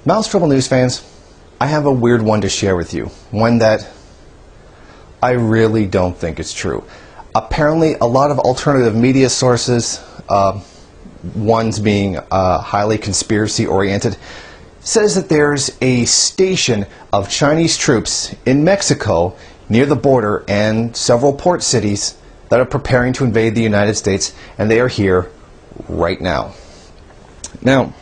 Mouse Trouble News fans, I have a weird one to share with you. One that I really don't think is true. Apparently, a lot of alternative media sources, ones being highly conspiracy-oriented, says that there's a station of Chinese troops in Mexico near the border and several port cities that are preparing to invade the United States, and they are here right now. Now,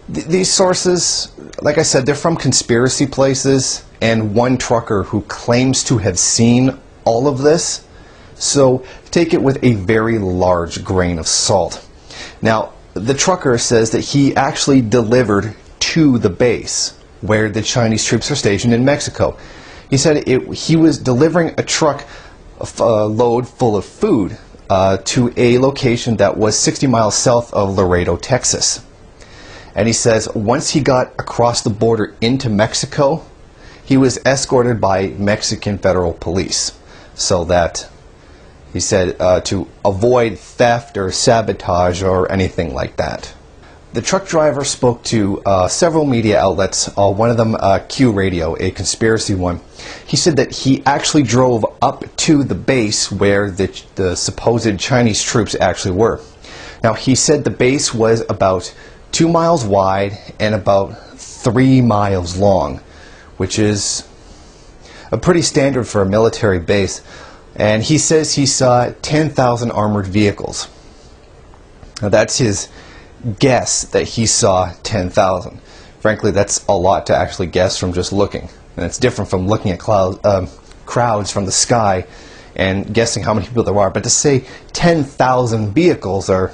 these sources, like I said, they're from conspiracy places and one trucker who claims to have seen all of this, so take it with a very large grain of salt. Now, the trucker says that he actually delivered to the base where the Chinese troops are stationed in Mexico. He said he was delivering a truck load full of food to a location that was 60 miles south of Laredo, Texas. And he says once he got across the border into Mexico, he was escorted by Mexican federal police, so that, he said, to avoid theft or sabotage or anything like that. The truck driver spoke to several media outlets, one of them Q Radio, a conspiracy one. He said that he actually drove up to the base where the supposed Chinese troops actually were. Now, he said the base was about 2 miles wide and about 3 miles long, which is a pretty standard for a military base. And he says he saw 10,000 armored vehicles. Now, that's his guess that he saw 10,000. Frankly, that's a lot to actually guess from just looking. And it's different from looking at crowds from the sky and guessing how many people there are. But to say 10,000 vehicles are,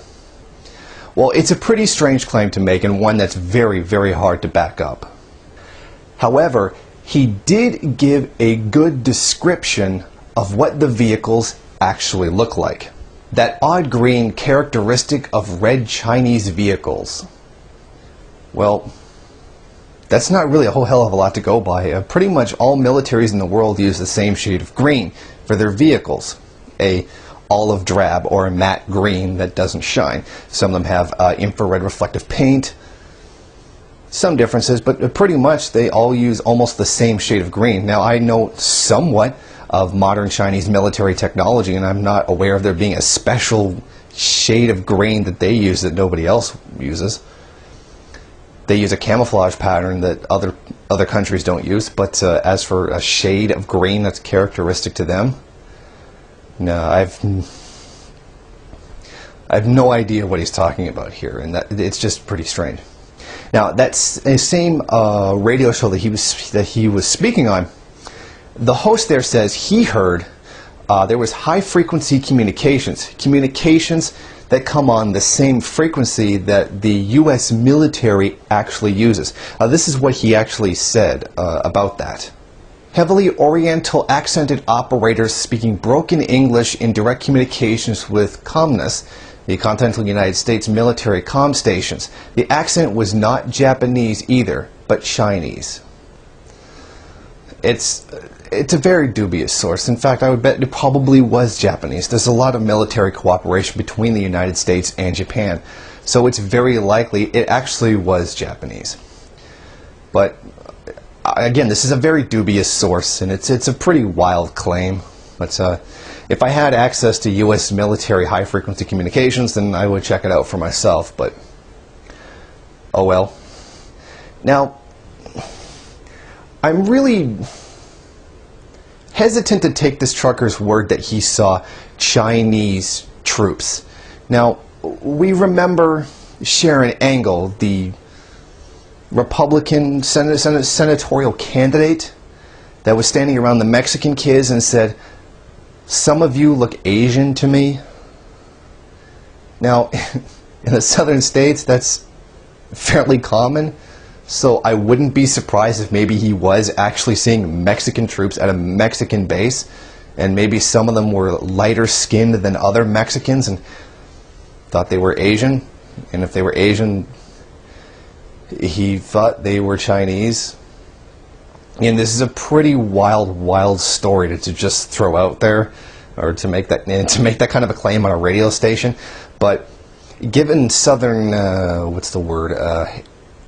well, it's a pretty strange claim to make, and one that's very, very hard to back up. However, he did give a good description of what the vehicles actually look like. That odd green characteristic of red Chinese vehicles. Well, that's not really a whole hell of a lot to go by. Pretty much all militaries in the world use the same shade of green for their vehicles. A olive drab or a matte green that doesn't shine. Some of them have infrared reflective paint. Some differences, but pretty much they all use almost the same shade of green. Now, I know somewhat of modern Chinese military technology, and I'm not aware of there being a special shade of green that they use that nobody else uses. They use a camouflage pattern that other countries don't use, but as for a shade of green that's characteristic to them, no, I've no idea what he's talking about here, and it's just pretty strange. Now, that's the same radio show that he was speaking on. The host there says he heard there was high-frequency communications that come on the same frequency that the U.S. military actually uses. This is what he actually said about that. Heavily Oriental accented operators speaking broken English in direct communications with communists, the continental United States military comm stations. The accent was not Japanese either, but Chinese. It's a very dubious source. In fact, I would bet it probably was Japanese. There's a lot of military cooperation between the United States and Japan, so it's very likely it actually was Japanese. But again, this is a very dubious source, and it's a pretty wild claim. But if I had access to U.S. military high-frequency communications, then I would check it out for myself, but oh well. Now, I'm really hesitant to take this trucker's word that he saw Chinese troops. Now, we remember Sharon Angle, the Republican senatorial candidate that was standing around the Mexican kids and said, "Some of you look Asian to me." Now, in the southern states, that's fairly common, so I wouldn't be surprised if maybe he was actually seeing Mexican troops at a Mexican base, and maybe some of them were lighter skinned than other Mexicans and thought they were Asian, and if they were Asian, he thought they were Chinese. And this is a pretty wild story to just throw out there, or to make that kind of a claim on a radio station. But given southern,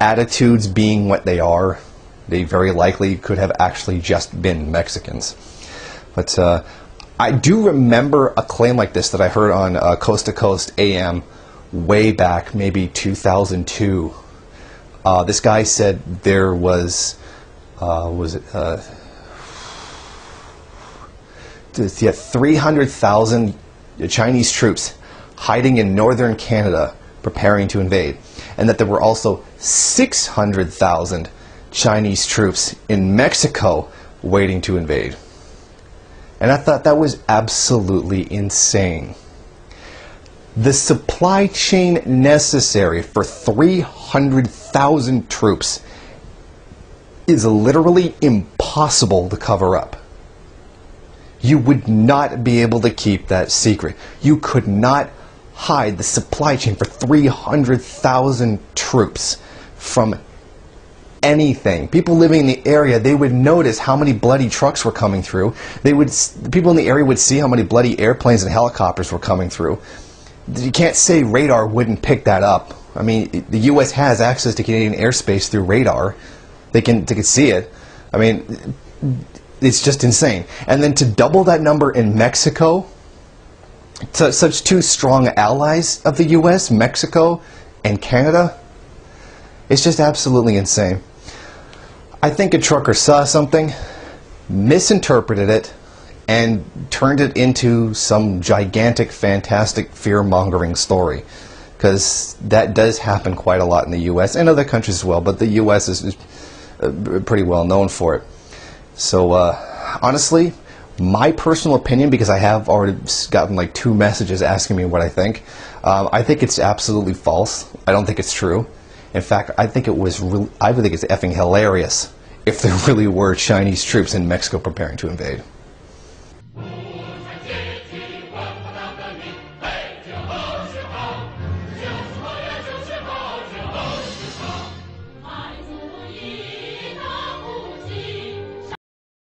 attitudes being what they are, they very likely could have actually just been Mexicans. But I do remember a claim like this that I heard on Coast to Coast AM way back, maybe 2002. This guy said there was 300,000 Chinese troops hiding in northern Canada preparing to invade, and that there were also 600,000 Chinese troops in Mexico waiting to invade. And I thought that was absolutely insane. The supply chain necessary for 300,000 troops is literally impossible to cover up. You would not be able to keep that secret. You could not hide the supply chain for 300,000 troops from anything. People living in the area, they would notice how many bloody trucks were coming through. People in the area would see how many bloody airplanes and helicopters were coming through. You can't say radar wouldn't pick that up. I mean, the U.S. has access to Canadian airspace through radar. They can see it. I mean, it's just insane. And then to double that number in Mexico, such two strong allies of the U.S., Mexico and Canada, it's just absolutely insane. I think a trucker saw something, misinterpreted it, and turned it into some gigantic, fantastic, fear-mongering story. Because that does happen quite a lot in the U.S. and other countries as well, but the U.S. is pretty well known for it. So, honestly, my personal opinion, because I have already gotten like 2 messages asking me what I think it's absolutely false. I don't think it's true. In fact, I think it's effing hilarious if there really were Chinese troops in Mexico preparing to invade.